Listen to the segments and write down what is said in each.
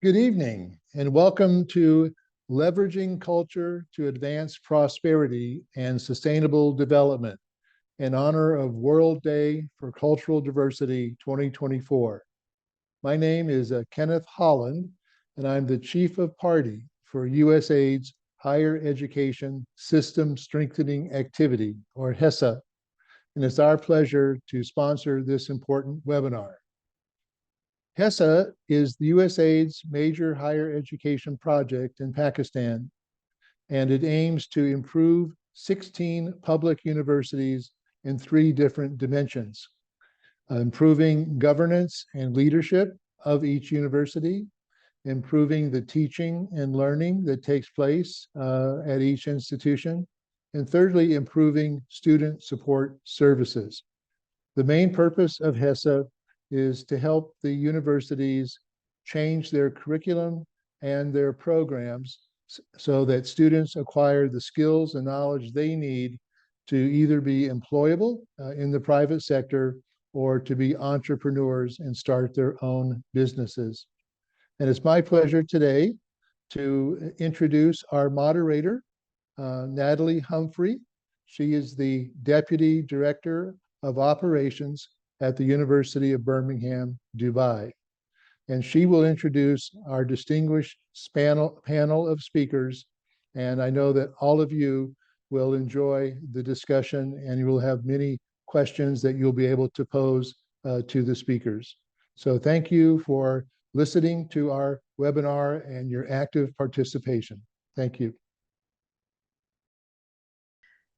Good evening, and welcome to Leveraging Culture to Advance Prosperity and Sustainable Development in honor of World Day for Cultural Diversity 2024. My name is Kenneth Holland, and I'm the Chief of Party for USAID's Higher Education System Strengthening Activity, or HESSA, and it's our pleasure to sponsor this important webinar. HESSA is the USAID's major higher education project in Pakistan, and it aims to improve 16 public universities in 3 different dimensions: improving governance and leadership of each university, improving the teaching and learning that takes place at each institution, and thirdly, improving student support services. The main purpose of HESSA is to help the universities change their curriculum and their programs so that students acquire the skills and knowledge they need to either be employable in the private sector or to be entrepreneurs and start their own businesses. And it's my pleasure today to introduce our moderator, Natalie Humphrey. She is the Deputy Director of Operations at the University of Birmingham, Dubai. And she will introduce our distinguished panel of speakers. And I know that all of you will enjoy the discussion and you will have many questions that you'll be able to pose to the speakers. So thank you for listening to our webinar and your active participation. Thank you.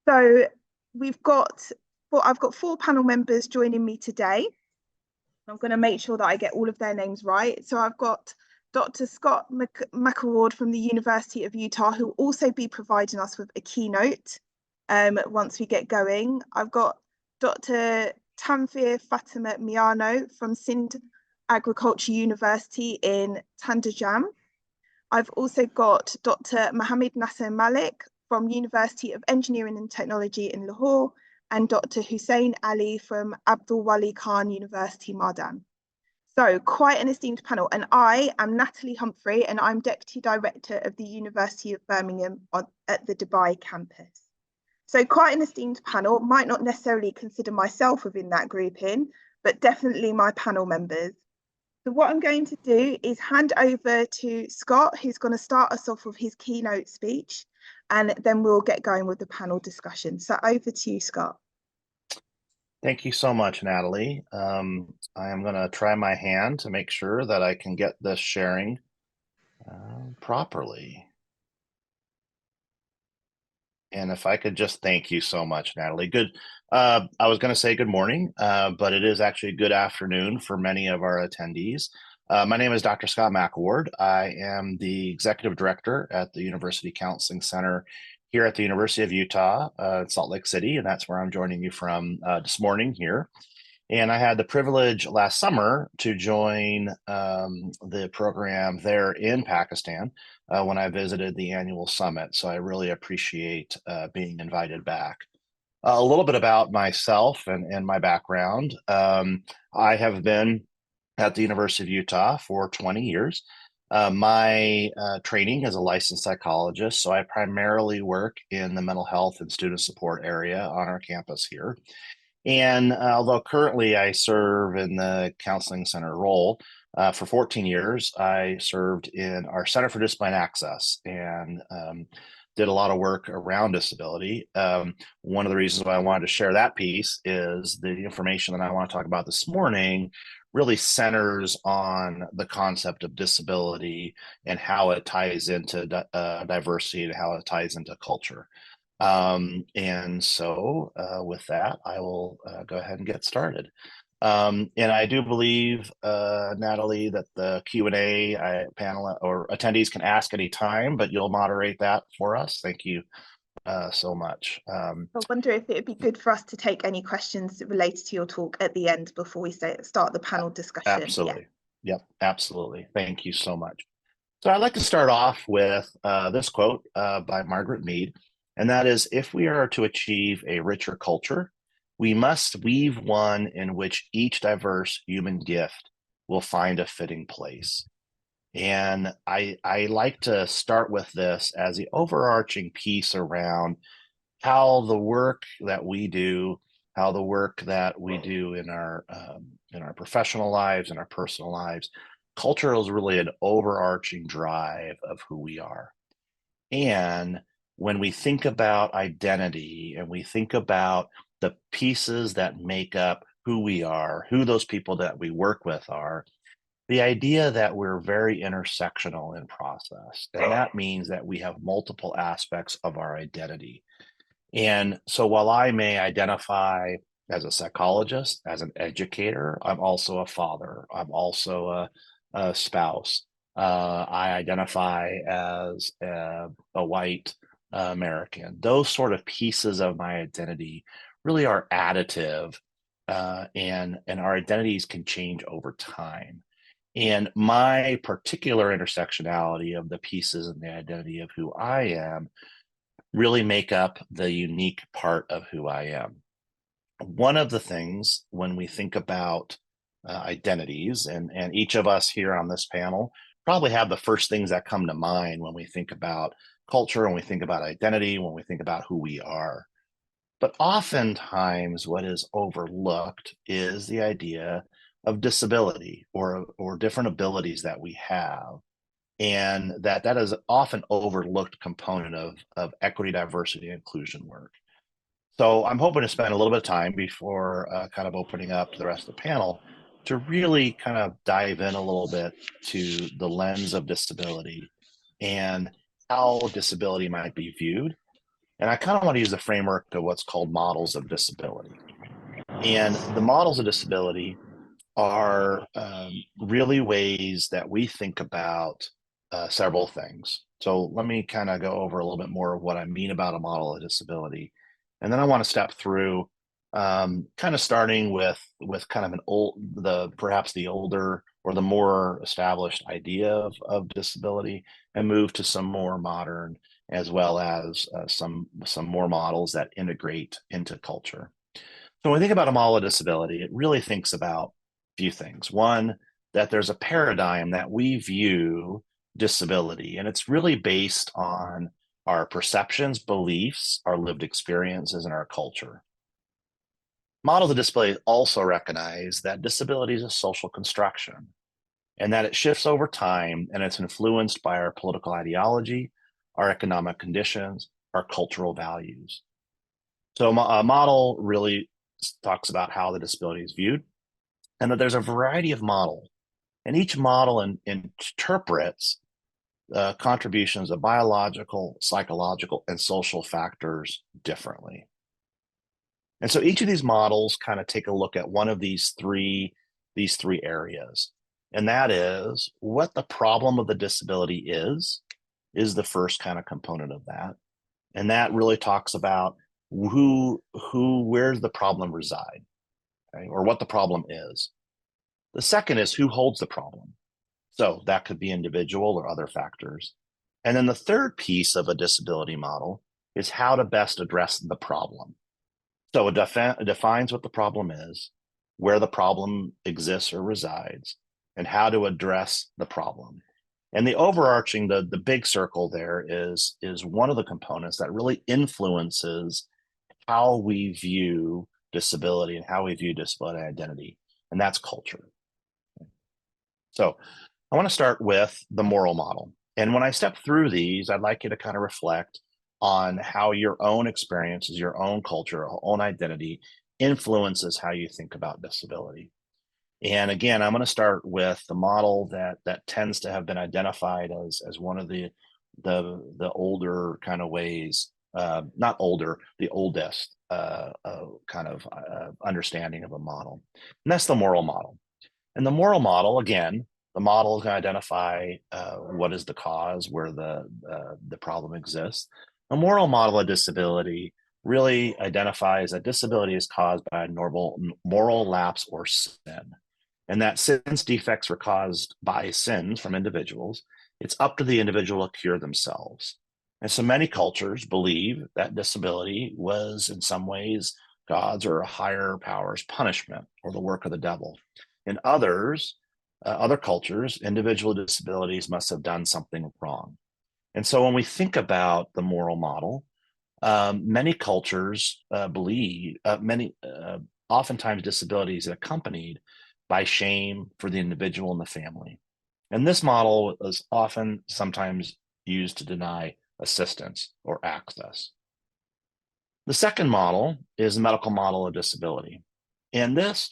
So I've got 4 panel members joining me today. I'm going to make sure that I get all of their names right. So I've got Dr. Scott McAward from the University of Utah, who will also be providing us with a keynote once we get going. I've got Dr. Tanvir Fatima Miano from Sindh Agriculture University in Tandajam. I've also got Dr. Mohammed Nasser Malik from University of Engineering and Technology in Lahore, and Dr. Hussein Ali from Abdul Wali Khan University, Mardan. So quite an esteemed panel. And I am Natalie Humphrey, and I'm Deputy Director of the University of Birmingham at the Dubai campus. So quite an esteemed panel. Might not necessarily consider myself within that grouping, but definitely my panel members. So what I'm going to do is hand over to Scott, who's going to start us off with his keynote speech, and then we'll get going with the panel discussion. So over to you, Scott. Thank you so much, Natalie. I am going to try my hand to make sure that I can get this sharing properly. And if I could just thank you so much, Natalie. Good. I was going to say good morning, but it is actually good afternoon for many of our attendees. My name is Dr. Scott McAward. I am the Executive Director at the University Counseling Center here at the University of Utah, Salt Lake City, and that's where I'm joining you from this morning here. And I had the privilege last summer to join the program there in Pakistan when I visited the annual summit. So I really appreciate being invited back. A little bit about myself and my background. I have been at the University of Utah for 20 years. My training is a licensed psychologist, so I primarily work in the mental health and student support area on our campus here. And although currently I serve in the counseling center role, for 14 years, I served in our Center for Discipline Access and did a lot of work around disability. One of the reasons why I wanted to share that piece is the information that I want to talk about this morning really centers on the concept of disability and how it ties into diversity and how it ties into culture. And so with that, I will go ahead and get started. And I do believe, Natalie, that the Q&A panel or attendees can ask any time, but you'll moderate that for us. Thank you so much. I wonder if it would be good for us to take any questions related to your talk at the end before we start the panel discussion. Absolutely. Yeah. Yep, absolutely. Thank you so much. So I'd like to start off with this quote by Margaret Mead, and that is, if we are to achieve a richer culture, we must weave one in which each diverse human gift will find a fitting place. And I like to start with this as the overarching piece around how the work that we do, in our professional lives and our personal lives, culture is really an overarching drive of who we are. And when we think about identity and we think about the pieces that make up who we are, who those people that we work with are, the idea that we're very intersectional in process. And that means that we have multiple aspects of our identity. And so while I may identify as a psychologist, as an educator, I'm also a father, I'm also a spouse. I identify as a white American. Those sort of pieces of my identity really are additive, and our identities can change over time. And my particular intersectionality of the pieces in the identity of who I am really make up the unique part of who I am. One of the things when we think about identities, and each of us here on this panel probably have the first things that come to mind when we think about culture, when we think about identity, when we think about who we are. But oftentimes, what is overlooked is the idea of disability or different abilities that we have, and that is often overlooked component of equity, diversity, and inclusion work. So I'm hoping to spend a little bit of time before kind of opening up to the rest of the panel to really kind of dive in a little bit to the lens of disability and how disability might be viewed. And I kind of want to use the framework of what's called models of disability. And the models of disability are really ways that we think about several things. So let me kind of go over a little bit more of what I mean about a model of disability. And then I want to step through kind of starting with kind of perhaps the older or the more established idea of disability, and move to some more modern, as well as some more models that integrate into culture. So when we think about a model of disability, it really thinks about a few things. One, that there's a paradigm that we view disability, and it's really based on our perceptions, beliefs, our lived experiences, and our culture. Models of disability also recognize that disability is a social construction and that it shifts over time, and it's influenced by our political ideology, our economic conditions, our cultural values. So a model really talks about how the disability is viewed, and that there's a variety of models, and each model interprets contributions of biological, psychological, and social factors differently. And so each of these models kind of take a look at one of these three areas, and that is what the problem of the disability is the first kind of component of that. And that really talks about where's the problem reside, okay, or what the problem is. The second is who holds the problem. So that could be individual or other factors. And then the third piece of a disability model is how to best address the problem. So it defines what the problem is, where the problem exists or resides, and how to address the problem. And the overarching, the big circle there is one of the components that really influences how we view disability and how we view disability identity, and that's culture. So I want to start with the moral model. And when I step through these, I'd like you to kind of reflect on how your own experiences, your own culture, your own identity influences how you think about disability. And again, I'm going to start with the model that tends to have been identified as one of the older kind of ways, not older, the oldest kind of understanding of a model. And that's the moral model. And the moral model, again, the model is going to identify what is the cause, where the problem exists. A moral model of disability really identifies that disability is caused by a moral lapse or sin. And that since defects were caused by sins from individuals, it's up to the individual to cure themselves. And so many cultures believe that disability was in some ways God's or a higher power's punishment or the work of the devil. In others, other cultures, individual disabilities must have done something wrong. And so when we think about the moral model, many cultures believe, oftentimes disabilities are accompanied by shame for the individual and the family. And this model is often sometimes used to deny assistance or access. The second model is the medical model of disability. And this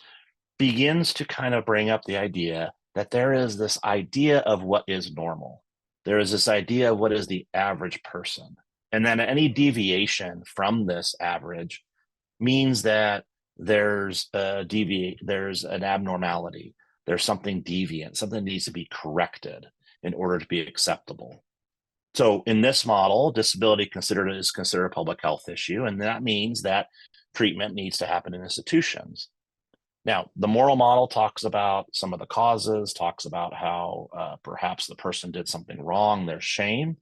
begins to kind of bring up the idea that there is this idea of what is normal. There is this idea of what is the average person. And then any deviation from this average means that there's an abnormality. There's something deviant, something needs to be corrected in order to be acceptable. So in this model, disability is considered a public health issue, and that means that treatment needs to happen in institutions. Now, the moral model talks about some of the causes, talks about how perhaps the person did something wrong, there's shame.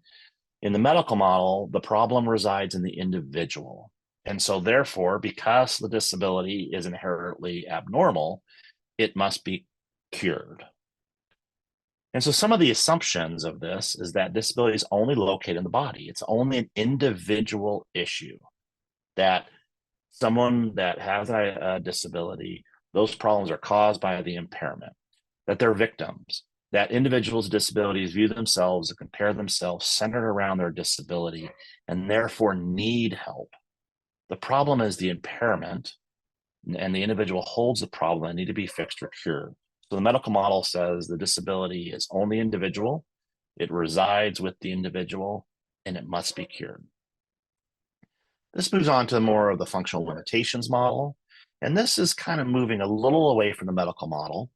In the medical model, the problem resides in the individual. And so therefore, because the disability is inherently abnormal, it must be cured. And so some of the assumptions of this is that disability is only located in the body. It's only an individual issue, that someone that has a disability, those problems are caused by the impairment, that they're victims, that individuals with disabilities view themselves and compare themselves centered around their disability and therefore need help. The problem is the impairment, and the individual holds the problem and need to be fixed or cured. So the medical model says the disability is only individual, it resides with the individual, and it must be cured. This moves on to more of the functional limitations model. And this is kind of moving a little away from the medical model.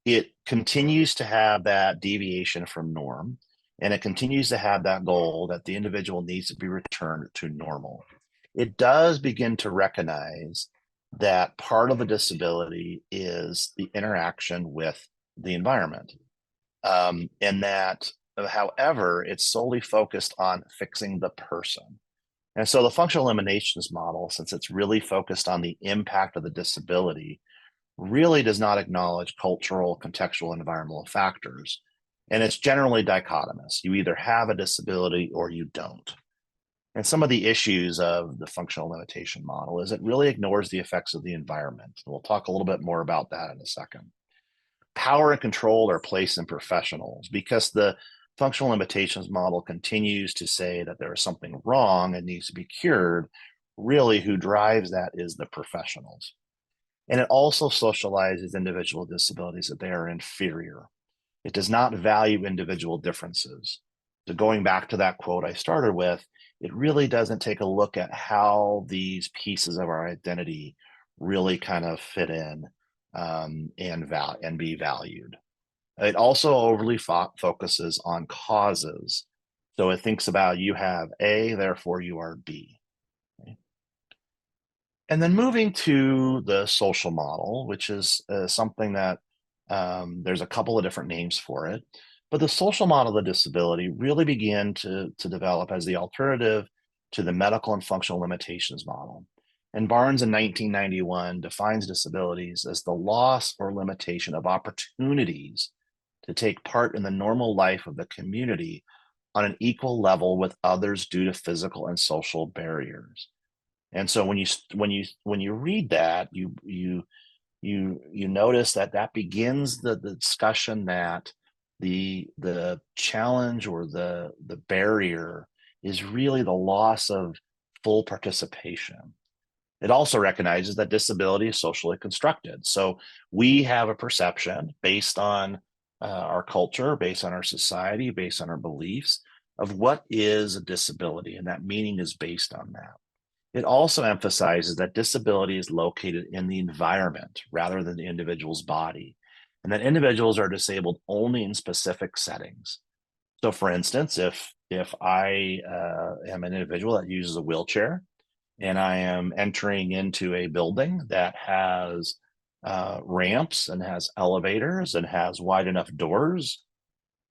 It continues to have that deviation from norm, and it continues to have that goal that the individual needs to be returned to normal. It does begin to recognize that part of a disability is the interaction with the environment. And that, however, it's solely focused on fixing the person. And so the functional eliminations model, since it's really focused on the impact of the disability, really does not acknowledge cultural, contextual, and environmental factors. And it's generally dichotomous. You either have a disability or you don't. And some of the issues of the functional limitation model is it really ignores the effects of the environment. We'll talk a little bit more about that in a second. Power and control are placed in professionals because the functional limitations model continues to say that there is something wrong and needs to be cured. Really, who drives that is the professionals. And it also socializes individual disabilities that they are inferior. It does not value individual differences. So going back to that quote I started with, it really doesn't take a look at how these pieces of our identity really kind of fit in and be valued. It also overly focuses on causes. So it thinks about you have A, therefore you are B. Okay? And then moving to the social model, which is something that there's a couple of different names for it. But the social model of disability really began to develop as the alternative to the medical and functional limitations model. And Barnes in 1991 defines disabilities as the loss or limitation of opportunities to take part in the normal life of the community on an equal level with others due to physical and social barriers. And so when you read that, you notice that begins the discussion that the challenge or the barrier is really the loss of full participation. It also recognizes that disability is socially constructed. So we have a perception based on our culture, based on our society, based on our beliefs of what is a disability, and that meaning is based on that. It also emphasizes that disability is located in the environment rather than the individual's body, and that individuals are disabled only in specific settings. So for instance, if I am an individual that uses a wheelchair and I am entering into a building that has ramps and has elevators and has wide enough doors,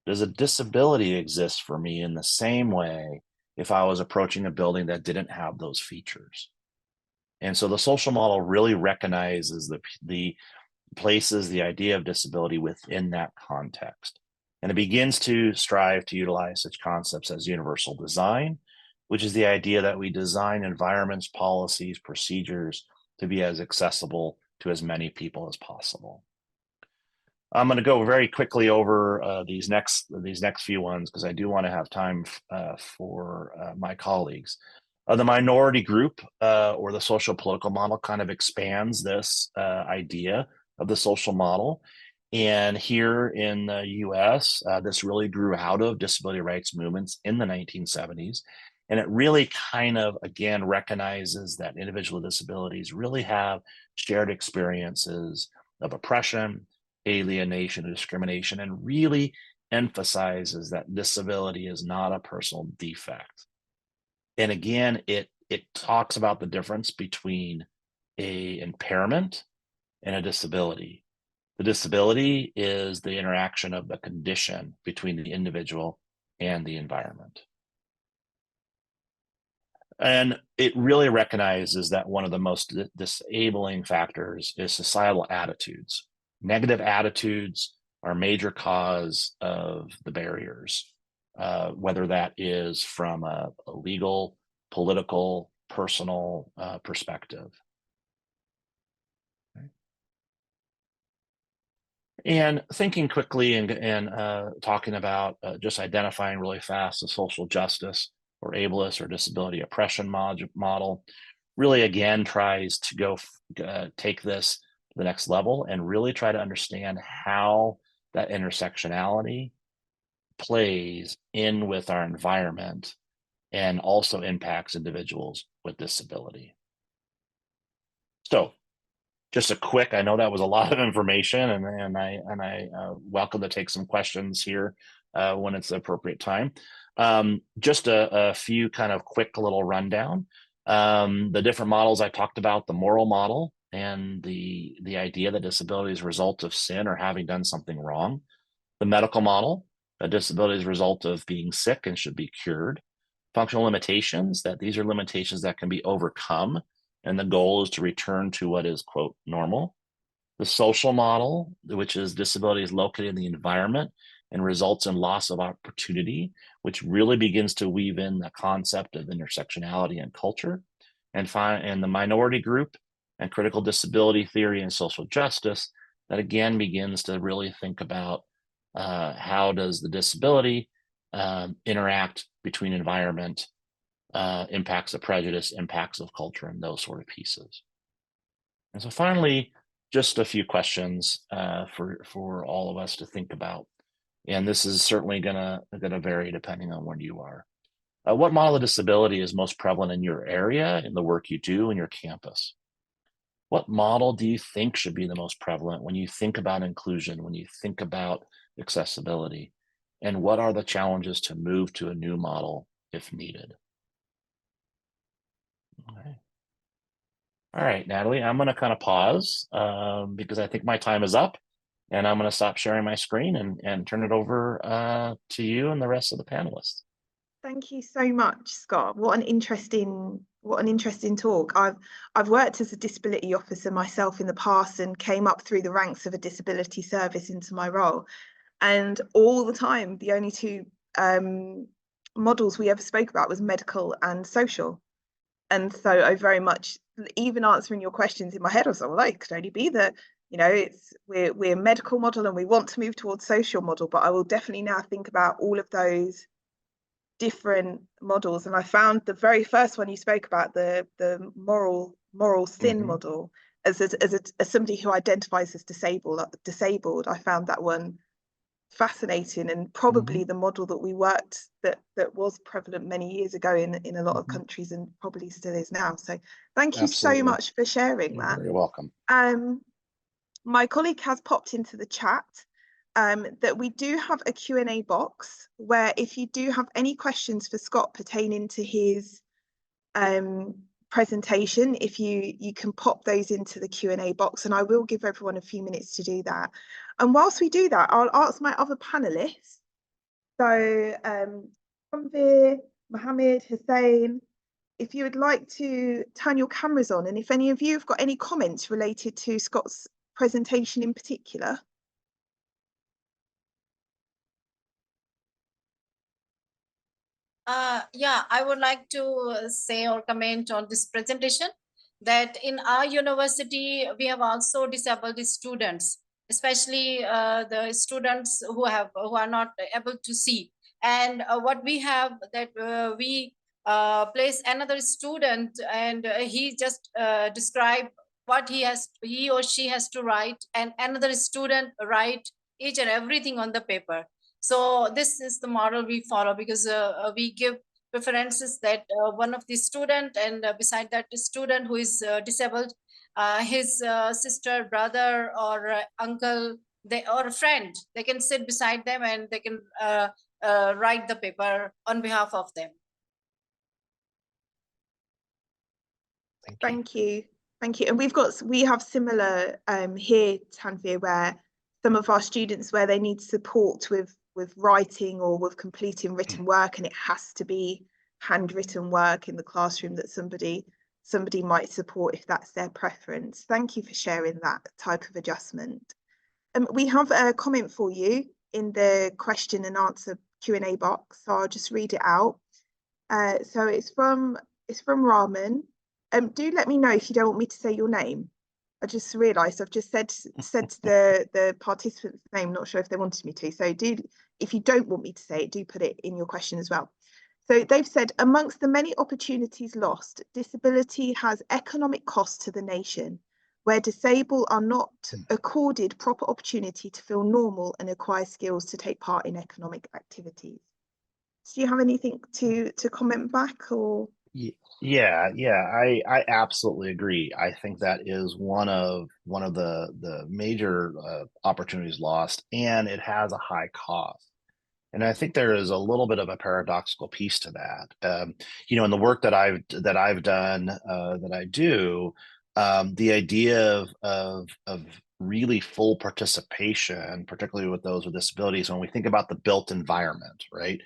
does a disability exist for me in the same way if I was approaching a building that didn't have those features? And so the social model really recognizes the places the idea of disability within that context. And it begins to strive to utilize such concepts as universal design, which is the idea that we design environments, policies, procedures to be as accessible to as many people as possible. I'm going to go very quickly over these next few ones because I do want to have time for my colleagues. The minority group or the social political model kind of expands this idea of the social model. And here in the US, this really grew out of disability rights movements in the 1970s. And it really kind of, again, recognizes that individual with disabilities really have shared experiences of oppression, alienation, and discrimination, and really emphasizes that disability is not a personal defect. And again, it talks about the difference between a impairment and a disability. The disability is the interaction of the condition between the individual and the environment. And it really recognizes that one of the most disabling factors is societal attitudes. Negative attitudes are a major cause of the barriers, whether that is from a legal, political, personal perspective. Okay. And thinking quickly and talking about just identifying really fast the social justice or ableist or disability oppression model really again tries to go take this to the next level and really try to understand how that intersectionality plays in with our environment and also impacts individuals with disability. So just a quick, I know that was a lot of information, and I welcome to take some questions here when it's the appropriate time. Just a few kind of quick little rundown. The different models I talked about, the moral model and the idea that disability is a result of sin or having done something wrong. The medical model, that disability is a result of being sick and should be cured. Functional limitations, that these are limitations that can be overcome, and the goal is to return to what is, quote, normal. The social model, which is disability is located in the environment and results in loss of opportunity, which really begins to weave in the concept of intersectionality and culture. And the minority group and critical disability theory and social justice, that again begins to really think about how does the disability interact between environment, impacts of prejudice, impacts of culture, and those sort of pieces. And so finally, just a few questions for all of us to think about. And this is certainly gonna vary depending on where you are. What model of disability is most prevalent in your area, in the work you do, in your campus? What model do you think should be the most prevalent when you think about inclusion, when you think about accessibility? And what are the challenges to move to a new model if needed? Okay. All right, Natalie, I'm going to kind of pause because I think my time is up, and I'm going to stop sharing my screen and turn it over to you and the rest of the panelists. Thank you so much, Scott. What an interesting talk. I've worked as a disability officer myself in the past and came up through the ranks of a disability service into my role. And all the time, the only two models we ever spoke about was medical and social. And so I very much, even answering your questions in my head, I was like, well, it could only be that, you know, we're a medical model and we want to move towards social model, but I will definitely now think about all of those different models. And I found the very first one you spoke about, the moral sin model, as somebody who identifies as disabled, I found that one fascinating, and probably the model that we worked that was prevalent many years ago in a lot of countries and probably still is now. So thank you so much for sharing that. You're welcome. My colleague has popped into the chat that we do have a Q&A box where if you do have any questions for Scott pertaining to his presentation, if you can pop those into the Q&A box, and I will give everyone a few minutes to do that. And whilst we do that, I'll ask my other panelists. So Tanvir, Mohammed, Hussein, if you would like to turn your cameras on, and if any of you have got any comments related to Scott's presentation in particular? Yeah, I would like to say or comment on this presentation that in our university, we have also disabled students, especially the students who are not able to see. And what we have that we place another student, and he just describe what he or she has to write, and another student write each and everything on the paper. So this is the model we follow, because we give preferences that one of the student, and beside that, the student who is disabled, his sister, brother, or uncle, or a friend, they can sit beside them and they can write the paper on behalf of them. Thank you. Thank you. And we have similar here, Tanvir, where some of our students, where they need support with writing or with completing written work, and it has to be handwritten work in the classroom, that somebody might support if that's their preference. Thank you for sharing that type of adjustment. We have a comment for you in the question and answer Q&A box, so I'll just read it out. So it's from Raman. Do let me know if you don't want me to say your name. I just realised I've just said the participant's name, not sure if they wanted me to. So if you don't want me to say it, do put it in your question as well. So they've said, amongst the many opportunities lost, disability has economic costs to the nation, where disabled are not accorded proper opportunity to feel normal and acquire skills to take part in economic activities. Do you have anything to comment back, or? Yeah, I absolutely agree. I think that is one of the major opportunities lost, and it has a high cost. And I think there is a little bit of a paradoxical piece to that. In the work that I've done, that I do, the idea of really full participation, particularly with those with disabilities, when we think about the built environment, right?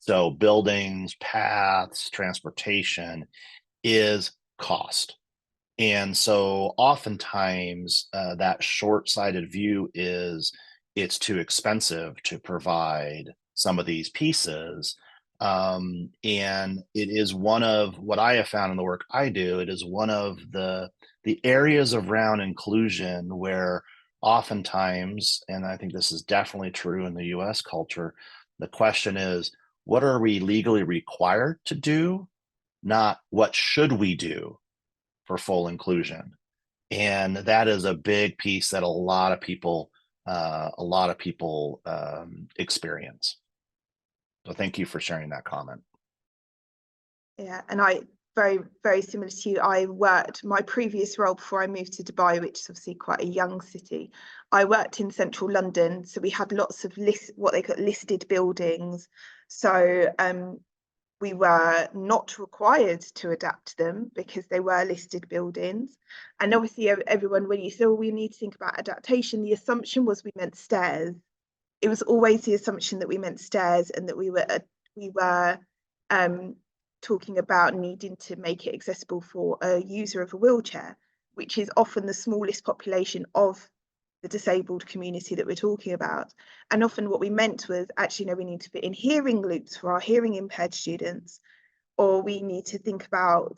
So buildings, paths, transportation is cost. And so oftentimes that short-sighted view is it's too expensive to provide some of these pieces. And it is one of what I have found in the work I do, it is one of the areas around inclusion where oftentimes, and I think this is definitely true in the US culture, the question is, what are we legally required to do? Not what should we do for full inclusion. And that is a big piece that a lot of people experience. So thank you for sharing that comment. Yeah, and I very, very similar to you. I worked my previous role before I moved to Dubai, which is obviously quite a young city. I worked in central London, so we had lots of what they call listed buildings. So we were not required to adapt them because they were listed buildings. And obviously everyone, when you say, well, we need to think about adaptation, the assumption was we meant stairs. It was always the assumption that we meant stairs, and that we were talking about needing to make it accessible for a user of a wheelchair, which is often the smallest population of the disabled community that we're talking about. And often what we meant was, actually, no, we need to put in hearing loops for our hearing impaired students, or we need to think about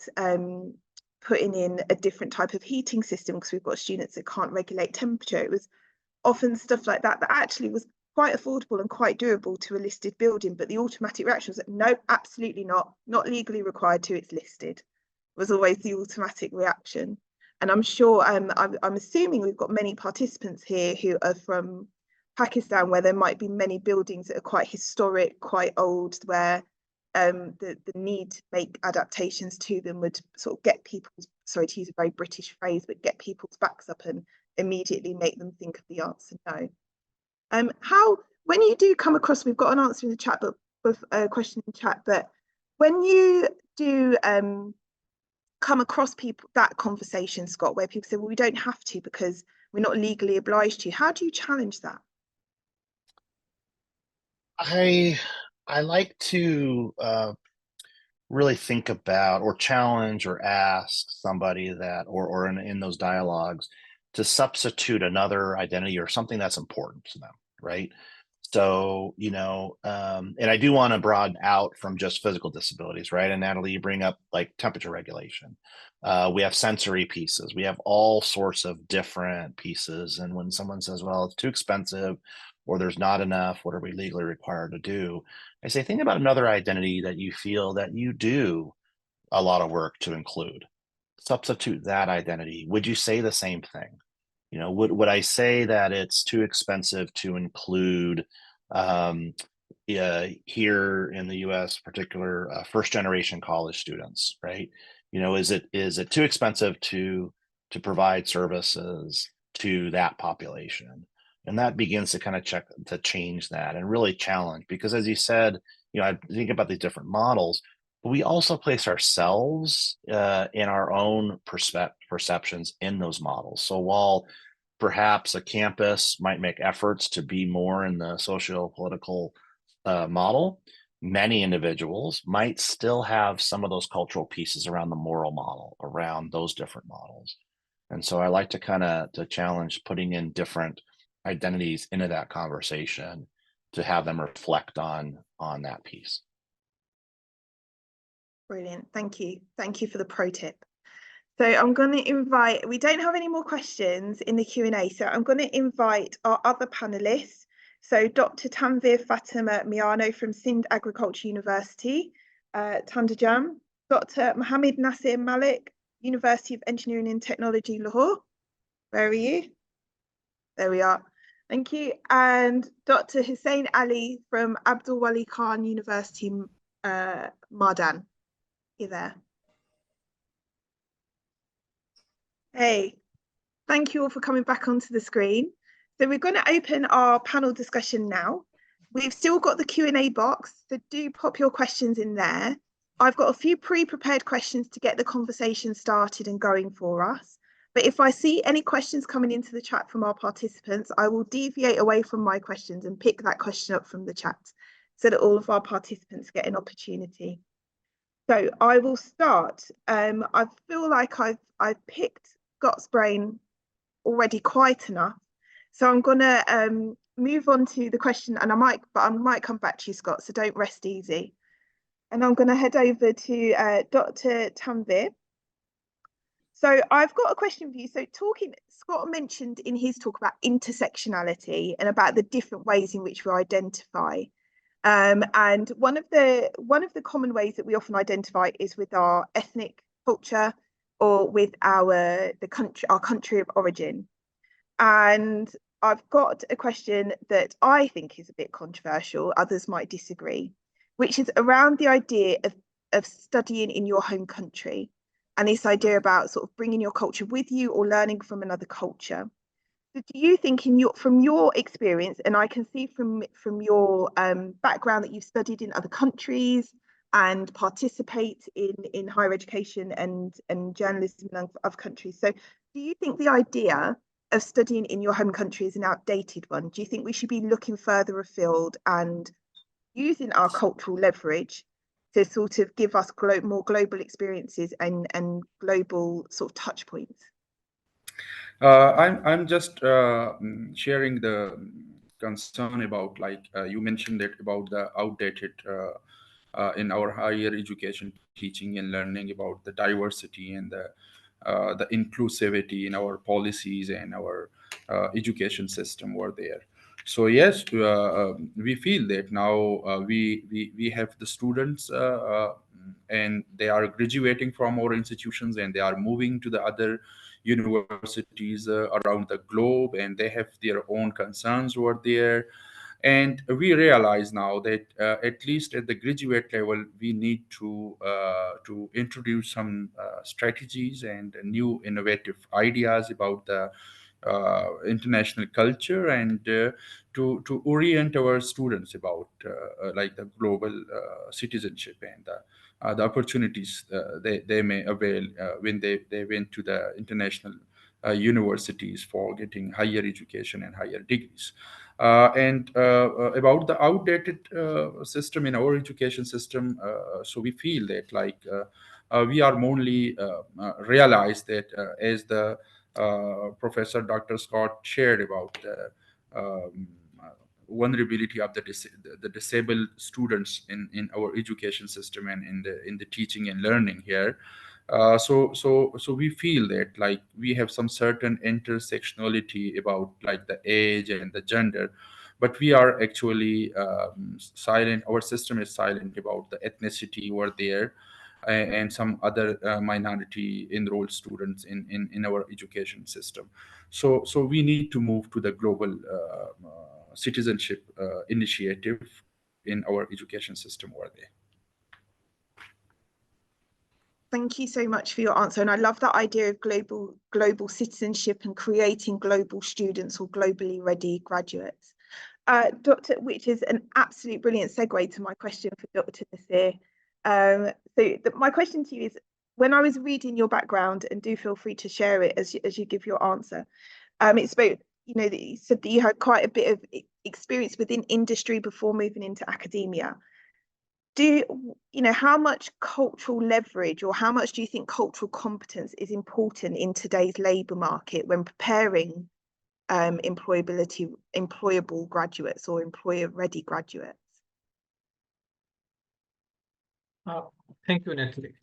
putting in a different type of heating system because we've got students that can't regulate temperature. It was often stuff like that actually was quite affordable and quite doable to a listed building, but the automatic reaction was that no, absolutely not legally required to, it's listed, was always the automatic reaction. And I'm sure, I'm assuming we've got many participants here who are from Pakistan, where there might be many buildings that are quite historic, quite old, where the need to make adaptations to them would sort of get people's, sorry to use a very British phrase, but get people's backs up and immediately make them think of the answer no. How, when you do come across, we've got an answer in the chat, but with a question in the chat, but when you do come across people, that conversation, Scott, where people say, well, we don't have to because we're not legally obliged to, how do you challenge that? I like to really think about or challenge or ask somebody that, or in those dialogues, to substitute another identity or something that's important to them, right? So, and I do want to broaden out from just physical disabilities, right? And Natalie, you bring up like temperature regulation. We have sensory pieces. We have all sorts of different pieces. And when someone says, well, it's too expensive or there's not enough, what are we legally required to do? I say, think about another identity that you feel that you do a lot of work to include. Substitute that identity. Would you say the same thing? Would I say that it's too expensive to include here in the U.S., particular first generation college students, right? Is it too expensive to provide services to that population? And that begins to kind of change that and really challenge, because as you said, I think about these different models, but we also place ourselves in our own perceptions in those models. So while perhaps a campus might make efforts to be more in the socio-political model, many individuals might still have some of those cultural pieces around the moral model, around those different models. And so I like to to challenge putting in different identities into that conversation to have them reflect on that piece. Brilliant. Thank you. Thank you for the pro tip. So I'm going to invite, we don't have any more questions in the Q&A, so I'm going to invite our other panelists. So Dr. Tanvir Fatima Miano from Sindh Agriculture University, Tandajam, Dr. Mohammed Nasir Malik, University of Engineering and Technology, Lahore. Where are you? There we are. Thank you. And Dr. Hussein Ali from Abdul Wali Khan University, Mardan. You there? Hey, thank you all for coming back onto the screen. So we're going to open our panel discussion now. We've still got the Q&A box, so do pop your questions in there. I've got a few pre-prepared questions to get the conversation started and going for us. But if I see any questions coming into the chat from our participants, I will deviate away from my questions and pick that question up from the chat so that all of our participants get an opportunity. So I will start. I feel like I've picked Scott's brain already quite enough. So I'm going to move on to the question, and I might come back to you, Scott, so don't rest easy. And I'm going to head over to Dr. Tanvir. So I've got a question for you. So Scott mentioned in his talk about intersectionality and about the different ways in which we identify. And one of the common ways that we often identify is with our ethnic culture or with our country of origin. And I've got a question that I think is a bit controversial, others might disagree, which is around the idea of studying in your home country and this idea about sort of bringing your culture with you or learning from another culture. So do you think from your experience, and I can see from your background that you've studied in other countries and participate in higher education and journalism in other countries. So do you think the idea of studying in your home country is an outdated one? Do you think we should be looking further afield and using our cultural leverage to sort of give us more global experiences and global sort of touch points? I'm just sharing the concern about, like you mentioned it, about the outdated in our higher education teaching and learning about the diversity and the inclusivity in our policies and our education system were there. So yes, we feel that now we have the students and they are graduating from our institutions and they are moving to the other universities around the globe, and they have their own concerns over there. And we realize now that at least at the graduate level, we need to introduce some strategies and new innovative ideas about the international culture, and to orient our students about like the global citizenship and the opportunities they may avail when they went to the international universities for getting higher education and higher degrees. And about the outdated system in our education system, so we feel that like we are only realize that as the Professor Dr. Scott shared about vulnerability of the disabled students in our education system and in the teaching and learning here. So we feel that like we have some certain intersectionality about like the age and the gender, but we are actually silent. Our system is silent about the ethnicity were there, and some other minority enrolled students in our education system. So we need to move to the global citizenship initiative in our education system over there. Thank you so much for your answer. And I love that idea of global citizenship and creating global students or globally ready graduates. Which is an absolute brilliant segue to my question for Dr. Nasir. My question to you is, when I was reading your background, and do feel free to share it as you give your answer, it spoke, that you said that you had quite a bit of experience within industry before moving into academia. How much cultural leverage, or how much do you think cultural competence is important in today's labour market when preparing employable graduates or employer-ready graduates? Thank you, Natalie.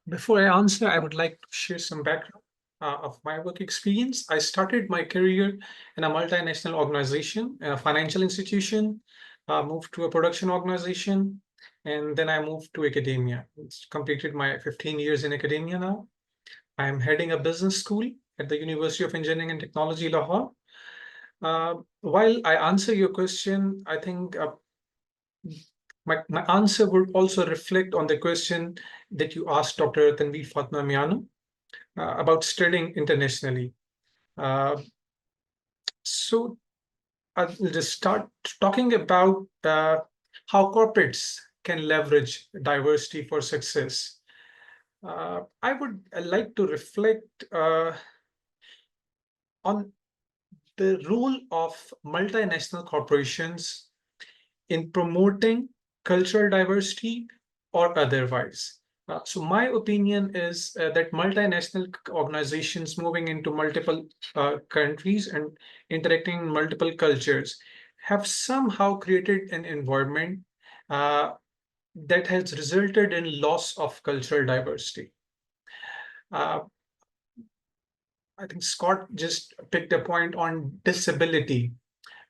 Before I answer, I would like to share some background of my work experience. I started my career in a multinational organization, a financial institution, moved to a production organization, and then I moved to academia. It's completed my 15 years in academia now. I am heading a business school at the University of Engineering and Technology, Lahore. While I answer your question, I think my answer would also reflect on the question that you asked Dr. Tanveer Fatma Miano about studying internationally. So I'll just start talking about how corporates can leverage diversity for success. I would like to reflect on the role of multinational corporations in promoting cultural diversity or otherwise. So my opinion is that multinational organizations moving into multiple countries and interacting in multiple cultures have somehow created an environment that has resulted in loss of cultural diversity. I think Scott just picked a point on disability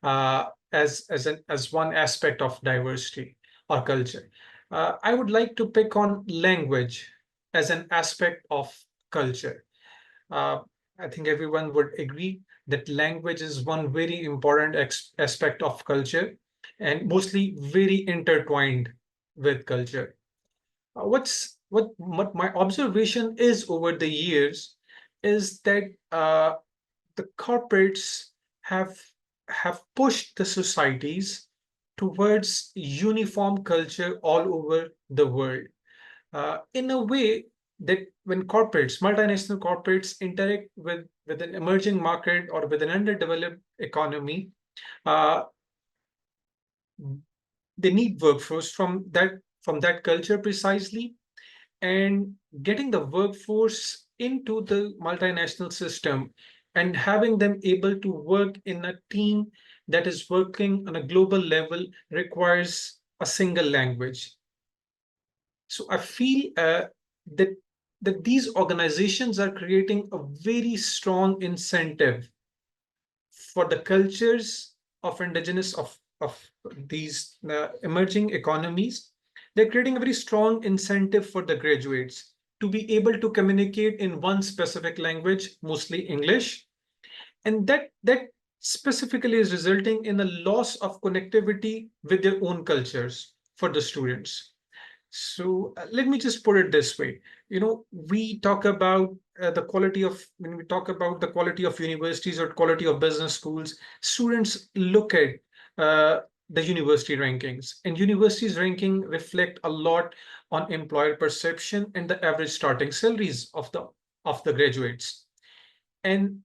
as one aspect of diversity or culture. I would like to pick on language as an aspect of culture. I think everyone would agree that language is one very important aspect of culture and mostly very intertwined with culture. What my observation is over the years is that the corporates have pushed the societies towards uniform culture all over the world, in a way that when multinational corporates interact with an emerging market or with an underdeveloped economy, they need workforce from that culture precisely, and getting the workforce into the multinational system and having them able to work in a team that is working on a global level requires a single language. So I feel that these organizations are creating a very strong incentive for the cultures of indigenous of these emerging economies. They're creating a very strong incentive for the graduates to be able to communicate in one specific language, mostly English. And that specifically is resulting in a loss of connectivity with their own cultures for the students. So let me just put it this way. We talk about when we talk about the quality of universities or quality of business schools, students look at the university rankings, and universities ranking reflect a lot on employer perception and the average starting salaries of the graduates. And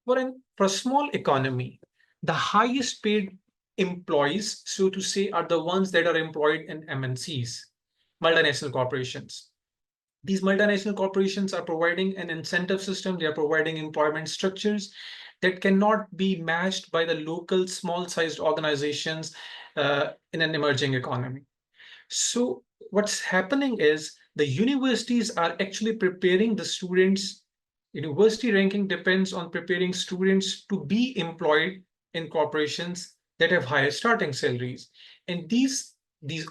for a small economy, the highest paid employees, so to say, are the ones that are employed in MNCs, multinational corporations. These multinational corporations are providing an incentive system. They are providing employment structures that cannot be matched by the local small-sized organizations in an emerging economy. So what's happening is the universities are actually preparing the students. University ranking depends on preparing students to be employed in corporations that have higher starting salaries. And these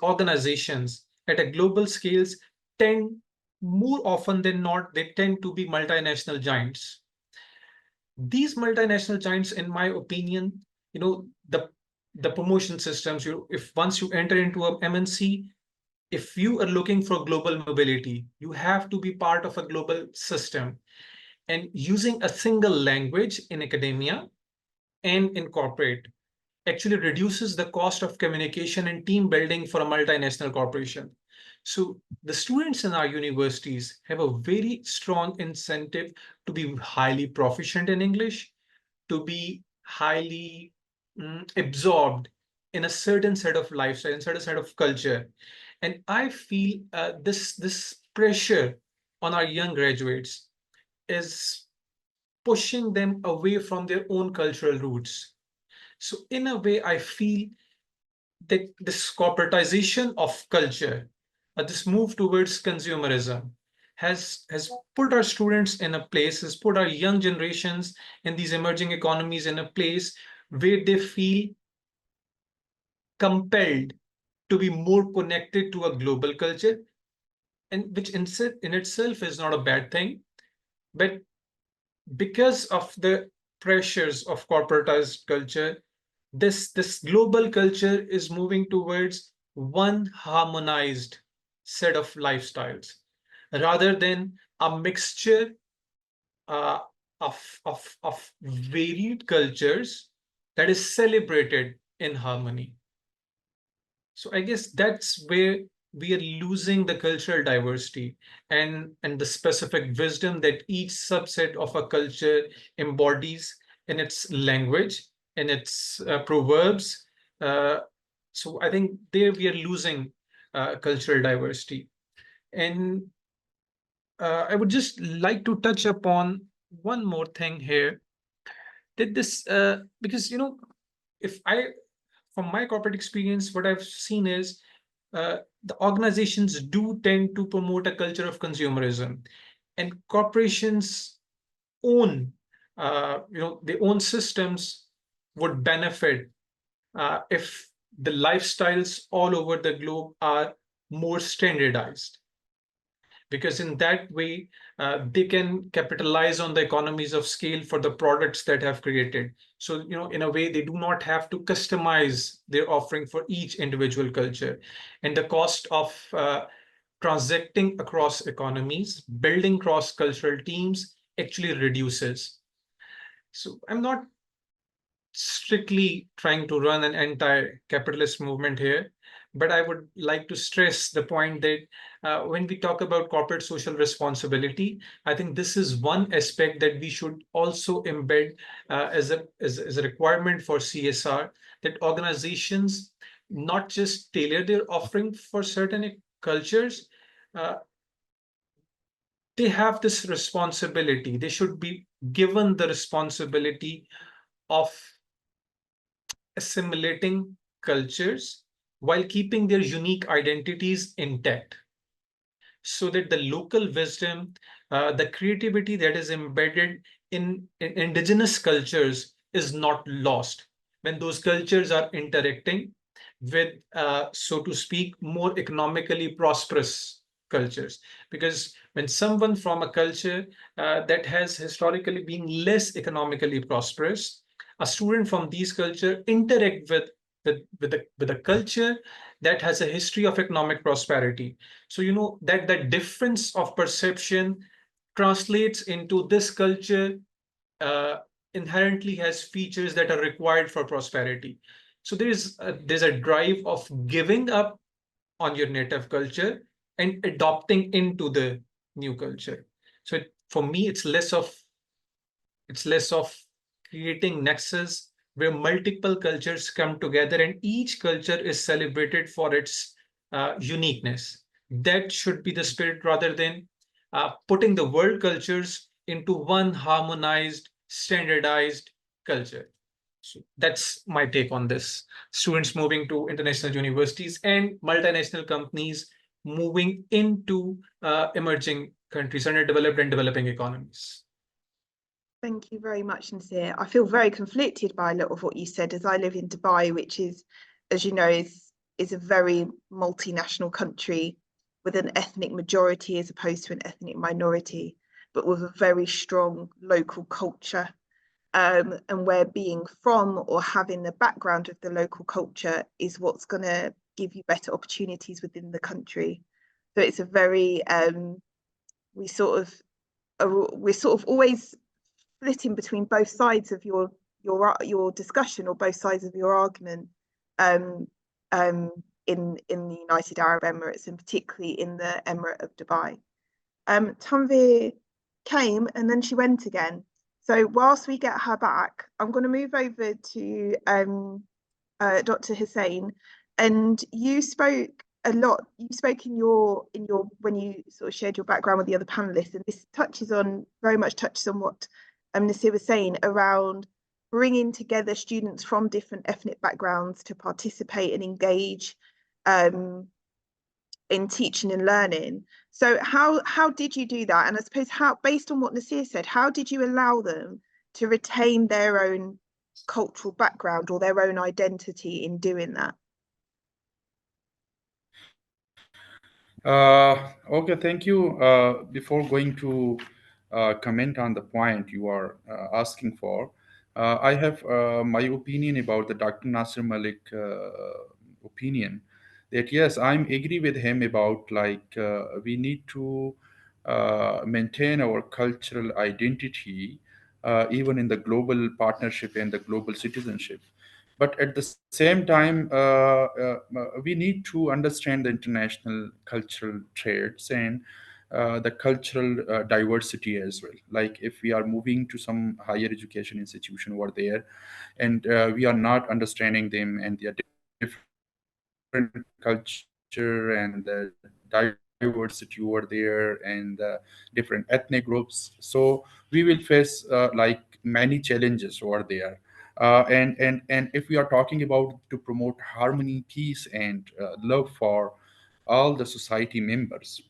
organizations at a global scales tend, more often than not, they tend to be multinational giants. These multinational giants, in my opinion, the promotion systems, if once you enter into a MNC, if you are looking for global mobility, you have to be part of a global system. And using a single language in academia and in corporate actually reduces the cost of communication and team building for a multinational corporation. So the students in our universities have a very strong incentive to be highly proficient in English, to be highly absorbed in a certain set of lifestyle, in a certain set of culture. And I feel this pressure on our young graduates is pushing them away from their own cultural roots. So in a way, I feel that this corporatization of culture, this move towards consumerism, has put our students in a place, has put our young generations in these emerging economies in a place where they feel compelled to be more connected to a global culture, and which in itself is not a bad thing. But because of the pressures of corporatized culture, this global culture is moving towards one harmonized set of lifestyles rather than a mixture uh, of varied cultures that is celebrated in harmony. So I guess that's where we are losing the cultural diversity and the specific wisdom that each subset of a culture embodies in its language, in its proverbs. Uh, so I think there we are losing cultural diversity. And I would just like to touch upon one more thing here. That this, because, if I, from my corporate experience, what I've seen is the organizations do tend to promote a culture of consumerism, and corporations own, their own systems would benefit if the lifestyles all over the globe are more standardized, because in that way they can capitalize on the economies of scale for the products that have created. So in a way they do not have to customize their offering for each individual culture, and the cost of transacting across economies, building cross-cultural teams actually reduces. So I'm not strictly trying to run an anti-capitalist movement here, but I would like to stress the point that when we talk about corporate social responsibility, I think this is one aspect that we should also embed as a requirement for CSR, that organizations not just tailor their offering for certain cultures, uh, they have this responsibility. They should be given the responsibility of assimilating cultures while keeping their unique identities intact, so that the local wisdom, the creativity that is embedded in indigenous cultures is not lost when those cultures are interacting with, so to speak, more economically prosperous cultures. Because when someone from a culture that has historically been less economically prosperous, a student from these cultures interact with a culture that has a history of economic prosperity. So that difference of perception translates into this culture uh, inherently has features that are required for prosperity. So there's a drive of giving up on your native culture and adopting into the new culture. So for me, it's less of creating nexus where multiple cultures come together and each culture is celebrated for its uniqueness. That should be the spirit, rather than putting the world cultures into one harmonized, standardized culture. So that's my take on this. Students moving to international universities and multinational companies moving into emerging countries, underdeveloped and developing economies. Thank you very much, Nasir. I feel very conflicted by a lot of what you said, as I live in Dubai, which is, as you know, is a very multinational country with an ethnic majority as opposed to an ethnic minority, but with a very strong local culture. And where being from or having the background of the local culture is what's going to give you better opportunities within the country. So it's a very we sort of we're sort of always splitting between both sides of your discussion or both sides of your argument um, in the United Arab Emirates, and particularly in the Emirate of Dubai. Tanvir came and then she went again. So whilst we get her back, I'm going to move over to Dr. Hussain, and you spoke a lot. You spoke in your when you sort of shared your background with the other panelists, and this touches on very much touches on what Nasir was saying around bringing together students from different ethnic backgrounds to participate and engage in teaching and learning. So how did you do that? And I suppose how, based on what Nasir said, how did you allow them to retain their own cultural background or their own identity in doing that? Okay, thank you. Before going to comment on the point you are asking for, I have my opinion about the Dr. Nasir Malik opinion that yes, I'm agree with him about like we need to maintain our cultural identity even in the global partnership and the global citizenship. But at the same time, we need to understand the international cultural traits and the cultural diversity as well. Like if we are moving to some higher education institution over there, and we are not understanding them and their different culture and the diversity over there and the different ethnic groups, so we will face like many challenges over there. And if we are talking about to promote harmony, peace, and love for all the society members,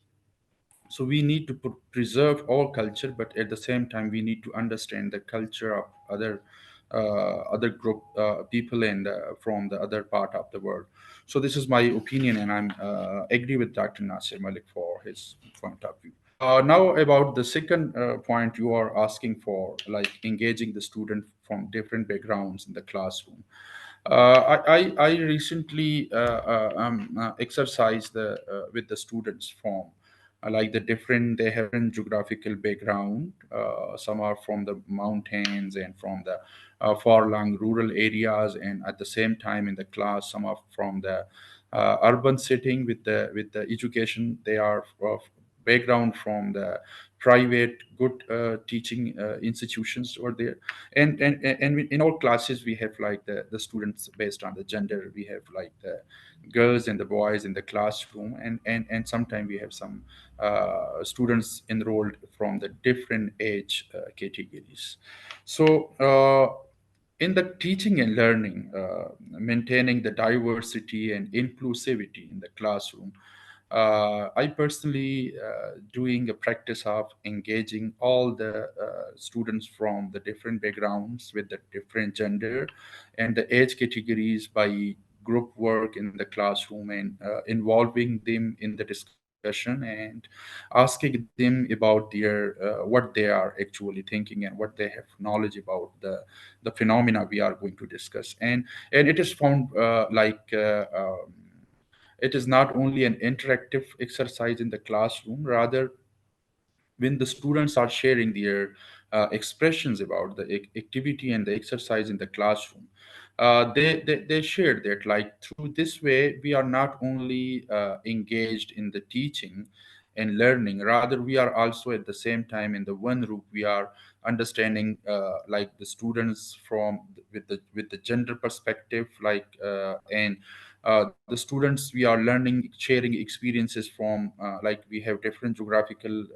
so we need to preserve all culture, but at the same time we need to understand the culture of other group people and from the other part of the world. So this is my opinion, and I'm agree with Dr. Nasir Malik for his point of view. Now about the second point you are asking for, like engaging the student from different backgrounds in the classroom. I recently exercised with the students from like the different they have different geographical background. Some are from the mountains and from the far long rural areas, and at the same time in the class some are from the urban setting with the education. They are background from the private good teaching institutions over there. And in all classes we have like the students based on the gender. We have like the girls and the boys in the classroom, and sometimes we have some students enrolled from the different age categories. So in the teaching and learning, maintaining the diversity and inclusivity in the classroom, I personally doing a practice of engaging all the students from the different backgrounds with the different gender and the age categories by group work in the classroom, and involving them in the discussion and asking them about their what they are actually thinking and what they have knowledge about the phenomena we are going to discuss. And it is found it is not only an interactive exercise in the classroom, rather when the students are sharing their expressions about the activity and the exercise in the classroom, they share that like through this way we are not only engaged in the teaching and learning, rather we are also at the same time in the one group we are understanding like the students from with the gender perspective, like and The students, we are learning, sharing experiences from, like we have different geographical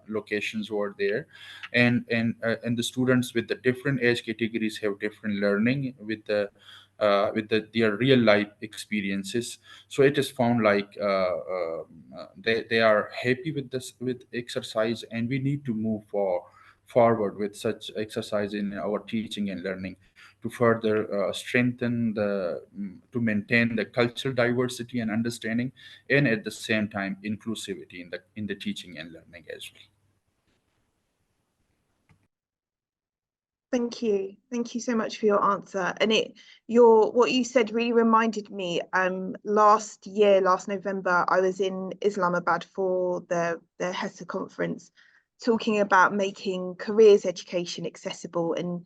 locations over there, and the students with the different age categories have different learning with their real life experiences. So it is found like they are happy with this, with exercise, and we need to move forward with such exercise in our teaching and learning to further strengthen to maintain the cultural diversity and understanding, and at the same time inclusivity in the teaching and learning as well. Thank you. Thank you so much for your answer. And what you said really reminded me, last November, I was in Islamabad for the HESSA conference, talking about making careers education accessible and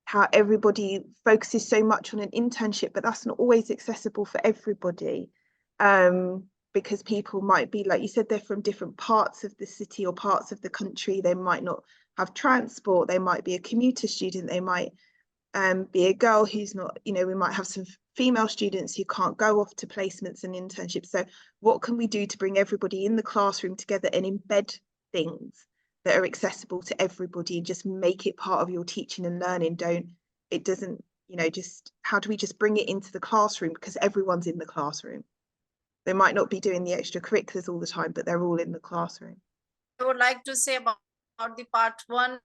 how everybody focuses so much on an internship, but that's not always accessible for everybody. Because people might be, like you said, they're from different parts of the city or parts of the country. They might not have transport. They might be a commuter student. They might be a girl who's not, we might have some female students who can't go off to placements and internships. So what can we do to bring everybody in the classroom together and embed things that are accessible to everybody and just make it part of your teaching and learning? Just how do we just bring it into the classroom, because everyone's in the classroom? They might not be doing the extracurriculars all the time, but they're all in the classroom. I would like to say about the part one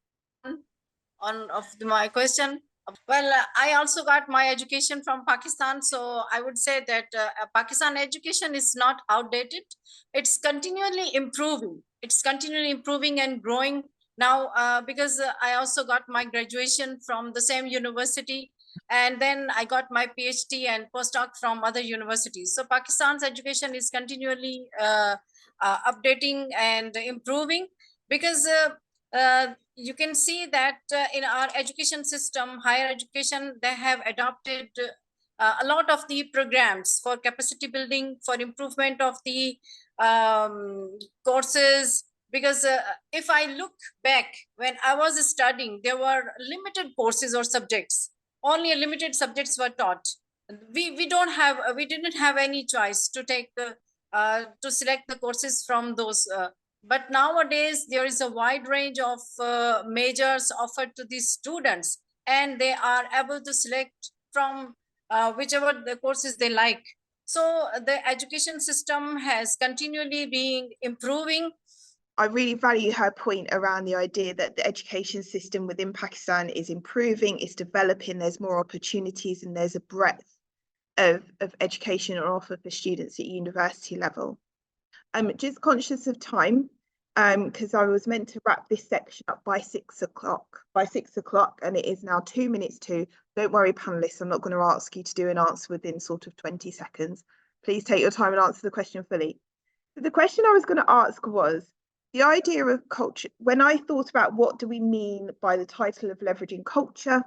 of my question. Well, I also got my education from Pakistan, so I would say that Pakistan education is not outdated. It's continually improving. It's continually improving and growing now, because I also got my graduation from the same university, and then I got my PhD and postdoc from other universities. So Pakistan's education is continually updating and improving, because you can see that in our education system, higher education, they have adopted a lot of the programs for capacity building, for improvement of the courses. Because if I look back, when I was studying, there were limited courses or subjects. Only limited subjects were taught. We didn't have any choice to take to select the courses from those. But nowadays, there is a wide range of majors offered to these students, and they are able to select from whichever the courses they like. So the education system has continually been improving. I really value her point around the idea that the education system within Pakistan is improving, it's developing, there's more opportunities, and there's a breadth of education on offer for students at university level. I'm just conscious of time, because I was meant to wrap this section up by 6 o'clock, and it is now 2 minutes to. Don't worry, panelists, I'm not going to ask you to do an answer within sort of 20 seconds. Please take your time and answer the question fully. So the question I was going to ask was, the idea of culture, when I thought about what do we mean by the title of leveraging culture,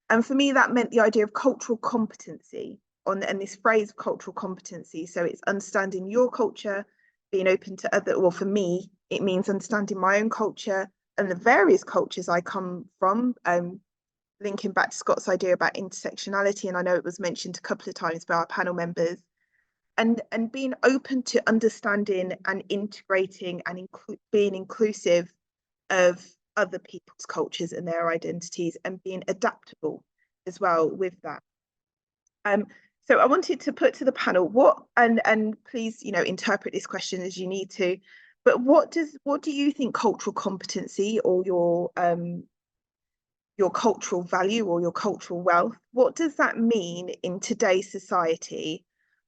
and for me that meant the idea of cultural competency, and this phrase cultural competency. So it's understanding your culture, being open to other, well, for me, it means understanding my own culture and the various cultures I come from, linking back to Scott's idea about intersectionality, and I know it was mentioned a couple of times by our panel members, and being open to understanding and integrating and being inclusive of other people's cultures and their identities, and being adaptable as well with that. So I wanted to put to the panel and please, interpret this question as you need to, but what do you think cultural competency, or your cultural value or your cultural wealth, what does that mean in today's society?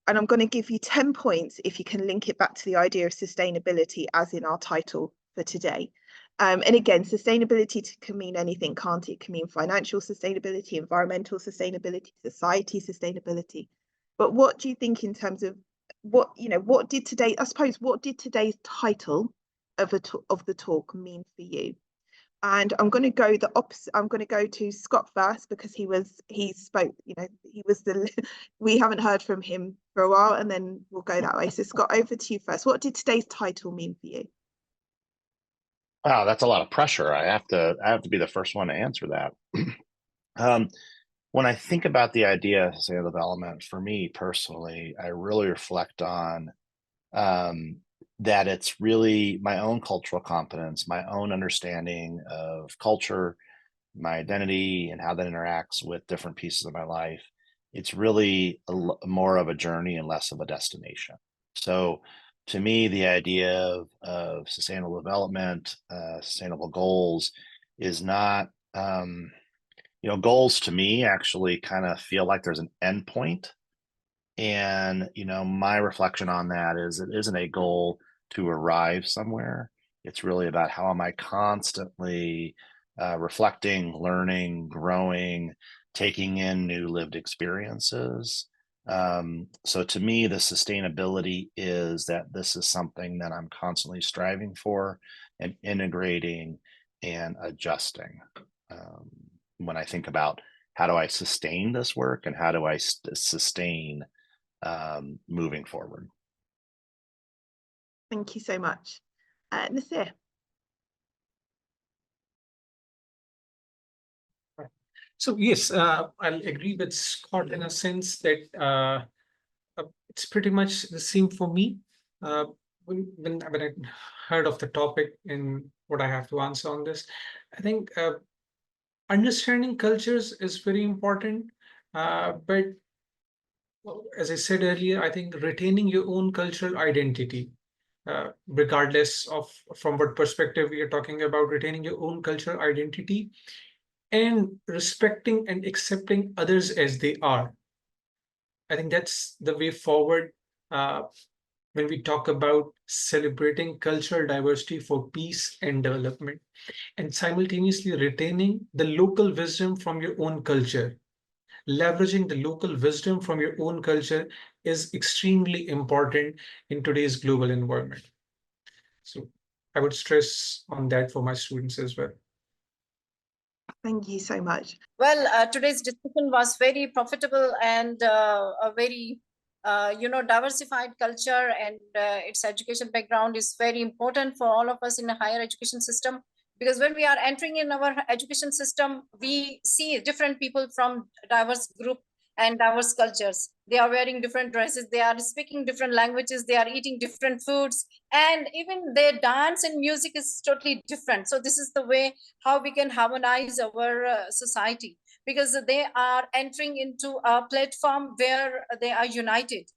And I'm going to give you 10 points if you can link it back to the idea of sustainability, as in our title for today. And again, sustainability can mean anything, can't it? It can mean financial sustainability, environmental sustainability, society sustainability. But what do you think in terms of what did today's title of the talk mean for you? And I'm going to go the opposite. I'm going to go to Scott first, because he spoke, we haven't heard from him for a while, and then we'll go that way. So Scott, over to you first. What did today's title mean for you? Wow, that's a lot of pressure. I have to be the first one to answer that. When I think about the idea of sustainable development, for me personally, I really reflect on that it's really my own cultural competence, my own understanding of culture, my identity, and how that interacts with different pieces of my life. It's really more of a journey and less of a destination. So to me, the idea of sustainable development, sustainable goals is not, goals to me actually kind of feel like there's an end point. And, my reflection on that is it isn't a goal to arrive somewhere. It's really about how am I constantly reflecting, learning, growing, taking in new lived experiences. So to me, the sustainability is that this is something that I'm constantly striving for and integrating and adjusting. When I think about how do I sustain this work and how do I sustain moving forward. Thank you so much. Nasir. So yes, I'll agree with Scott in a sense that it's pretty much the same for me. When I heard of the topic and what I have to answer on this, I think understanding cultures is very important. But as I said earlier, I think retaining your own cultural identity, regardless of from what perspective we are talking about, retaining your own cultural identity and respecting and accepting others as they are. I think that's the way forward when we talk about celebrating cultural diversity for peace and development, and simultaneously retaining the local wisdom from your own culture. Leveraging the local wisdom from your own culture is extremely important in today's global environment. So I would stress on that for my students as well. Thank you so much. Well, today's discussion was very profitable and a very, diversified culture, and its education background is very important for all of us in a higher education system. Because when we are entering in our education system, we see different people from diverse group and diverse cultures. They are wearing different dresses, they are speaking different languages, they are eating different foods, and even their dance and music is totally different. So this is the way how we can harmonize our society, because they are entering into a platform where they are united.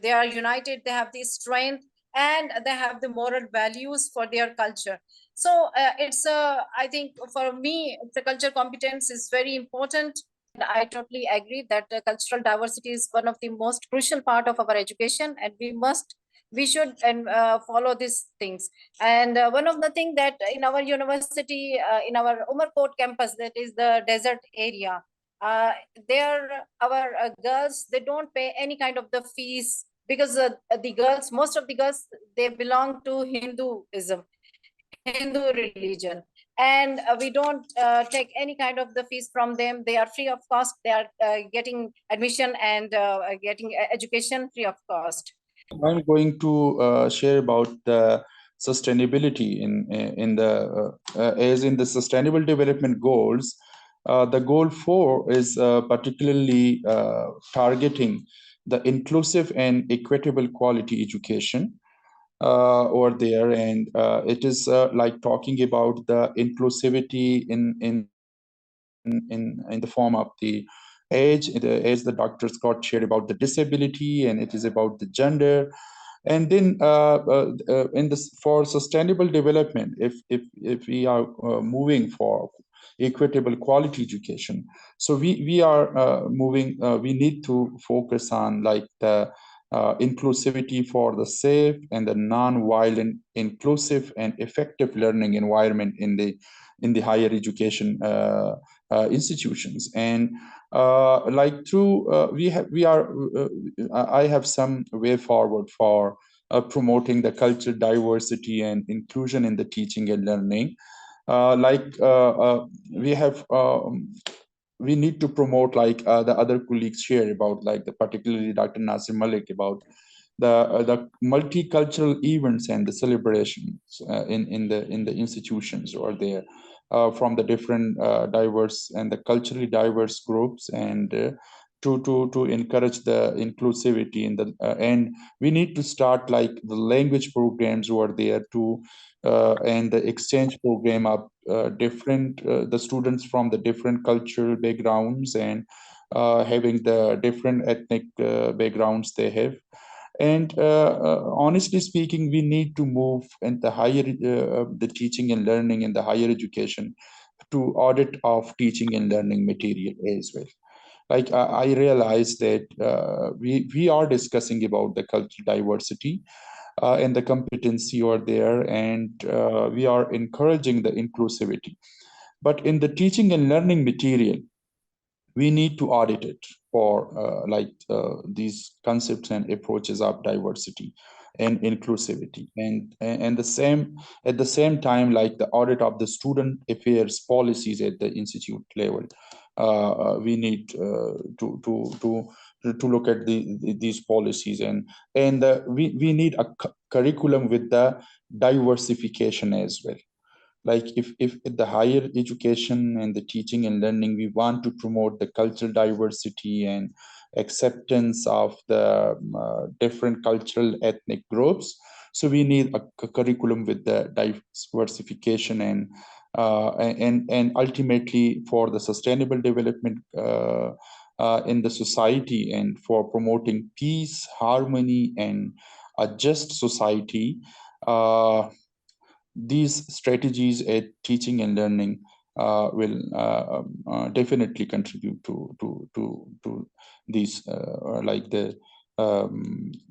They are united, they have the strength, and they have the moral values for their culture. So I think for me, the culture competence is very important. And I totally agree that cultural diversity is one of the most crucial part of our education, and we should follow these things. And one of the things that in our university, in our Umarkot campus, that is the desert area, there our girls, they don't pay any kind of the fees, because the girls, most of the girls, they belong to Hindu religion, and we don't take any kind of the fees from them. They are free of cost. They are getting admission and getting education free of cost. I'm going to share about the sustainability in the as in the Sustainable Development Goals. The goal 4 is particularly targeting the inclusive and equitable quality education over there, and it is like talking about the inclusivity in the form of the age, as the Dr. Scott shared about the disability, and it is about the gender. And then in this, for sustainable development, if we are moving for equitable quality education, so we are moving, we need to focus on like the inclusivity for the safe and the non-violent, inclusive and effective learning environment in the higher education institutions. And like through I have some way forward for promoting the cultural diversity and inclusion in the teaching and learning. We need to promote, like the other colleagues share about, like particularly Dr. Nasir Malik, about the multicultural events and the celebrations in the institutions or there. from the different diverse and the culturally diverse groups, and to encourage the inclusivity in the and we need to start like the language programs over there to and the exchange program of different the students from the different cultural backgrounds, and having the different ethnic backgrounds they have. And honestly speaking, we need to move in the higher the teaching and learning in the higher education to audit of teaching and learning material as well. Like I realize that we are discussing about the cultural diversity and the competency over there, and we are encouraging the inclusivity. But in the teaching and learning material, we need to audit it for these concepts and approaches of diversity and inclusivity, and the same at the same time, like the audit of the student affairs policies at the institute level. We need to look at these policies, and we need a curriculum with the diversification as well. Like if at the higher education and the teaching and learning, we want to promote the cultural diversity and acceptance of the different cultural ethnic groups, so we need a curriculum with the diversification and ultimately for the sustainable development in the society, and for promoting peace, harmony, and a just society. These strategies at teaching and learning will definitely contribute to these like the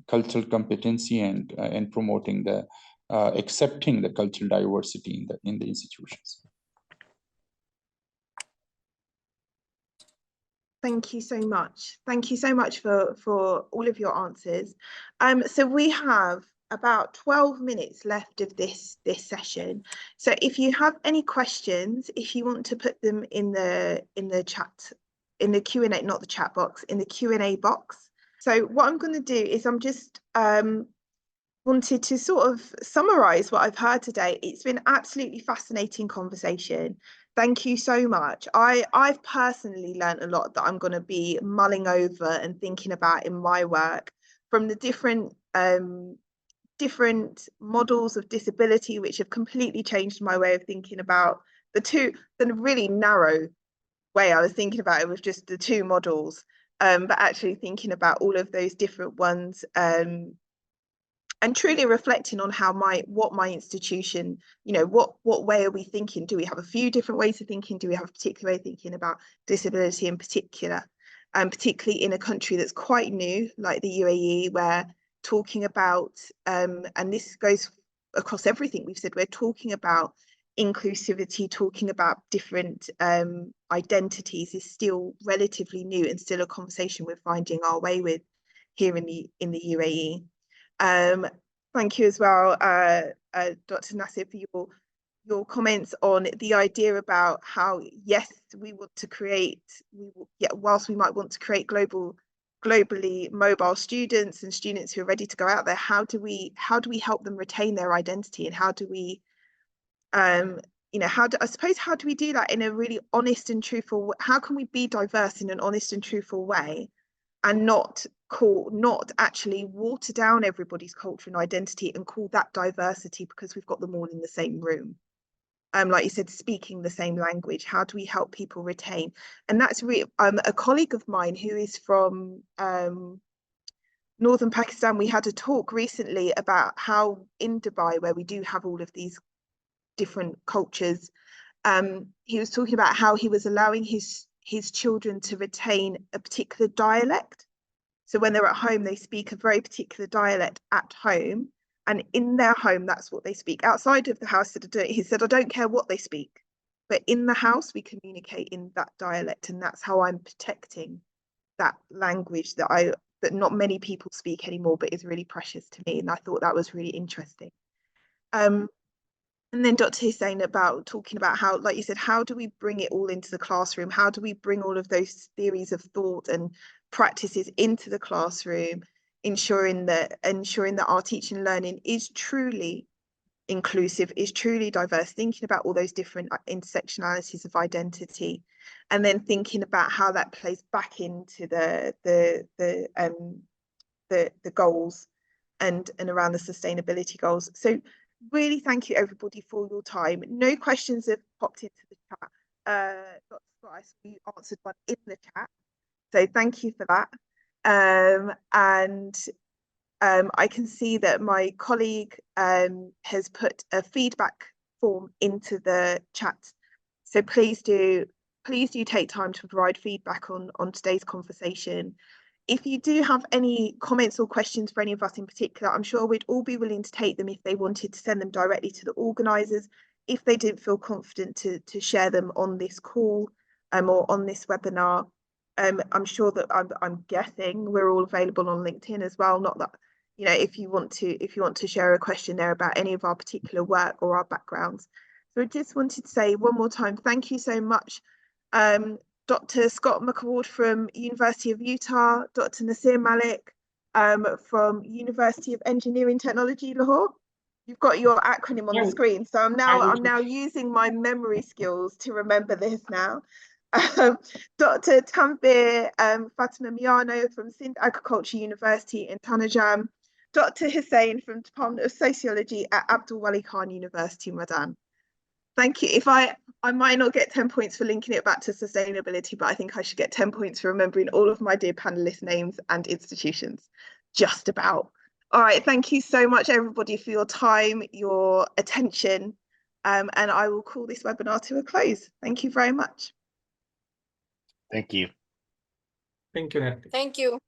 cultural competency and promoting the accepting the cultural diversity in the institutions. Thank you so much. Thank you so much for all of your answers. So we have about 12 minutes left of this session. So if you have any questions, if you want to put them in the chat, in the Q&A, not the chat box, in the Q&A box. So what I'm going to do is I'm just wanted to sort of summarize what I've heard today. It's been absolutely fascinating conversation. Thank you so much. I've personally learned a lot that I'm going to be mulling over and thinking about in my work, from the different models of disability, which have completely changed my way of thinking about the really narrow way I was thinking about it was just the two models, but actually thinking about all of those different ones, and truly reflecting on how what my institution, what way are we thinking? Do we have a few different ways of thinking? Do we have a particular way of thinking about disability in particular? And particularly in a country that's quite new, like the UAE, where talking about, and this goes across everything we've said, we're talking about inclusivity, talking about different identities is still relatively new and still a conversation we're finding our way with here in the UAE. Thank you as well, Dr. Nasir, for your comments on the idea about how, yes, we want to create, whilst we might want to create globally mobile students and students who are ready to go out there, how do we help them retain their identity, and how do we, how do we do that in a really honest and truthful? How can we be diverse in an honest and truthful way, and not actually water down everybody's culture and identity and call that diversity because we've got them all in the same room? Like you said, speaking the same language. How do we help people retain? And that's really a colleague of mine who is from northern Pakistan. We had a talk recently about how in Dubai, where we do have all of these different cultures, he was talking about how he was allowing his children to retain a particular dialect. So when they're at home, they speak a very particular dialect at home, and in their home, that's what they speak. Outside of the house, he said, I don't care what they speak, but in the house, we communicate in that dialect, and that's how I'm protecting that language that not many people speak anymore, but is really precious to me. And I thought that was really interesting. And then Dr. Hussain talking about how, like you said, how do we bring it all into the classroom? How do we bring all of those theories of thought and practices into the classroom, ensuring that our teaching and learning is truly inclusive is truly diverse, thinking about all those different intersectionalities of identity, and then thinking about how that plays back into the goals and around the sustainability goals. So really thank you everybody for your time. No questions have popped into the chat. Dr. Scott, I saw you answered one in the chat, so thank you for that. I can see that my colleague has put a feedback form into the chat. So please do take time to provide feedback on today's conversation. If you do have any comments or questions for any of us in particular, I'm sure we'd all be willing to take them if they wanted to send them directly to the organisers, if they didn't feel confident to share them on this call or on this webinar. I'm sure that I'm guessing we're all available on LinkedIn as well. Not that, you know, if you want to share a question there about any of our particular work or our backgrounds. So I just wanted to say one more time, thank you so much, Dr. Scott McAward from University of Utah, Dr. Nasir Malik from University of Engineering Technology, Lahore. You've got your acronym on the screen, so I'm now using my memory skills to remember this now. Dr. Tanvir Fatima Miano from Sindh Agriculture University in Tanajam, Dr. Hussain from Department of Sociology at Abdul Wali Khan University, Madan. Thank you. If I might not get 10 points for linking it back to sustainability, but I think I should get 10 points for remembering all of my dear panelists' names and institutions. Just about. All right. Thank you so much, everybody, for your time, your attention, and I will call this webinar to a close. Thank you very much. Thank you. Thank you, Natalie. Thank you.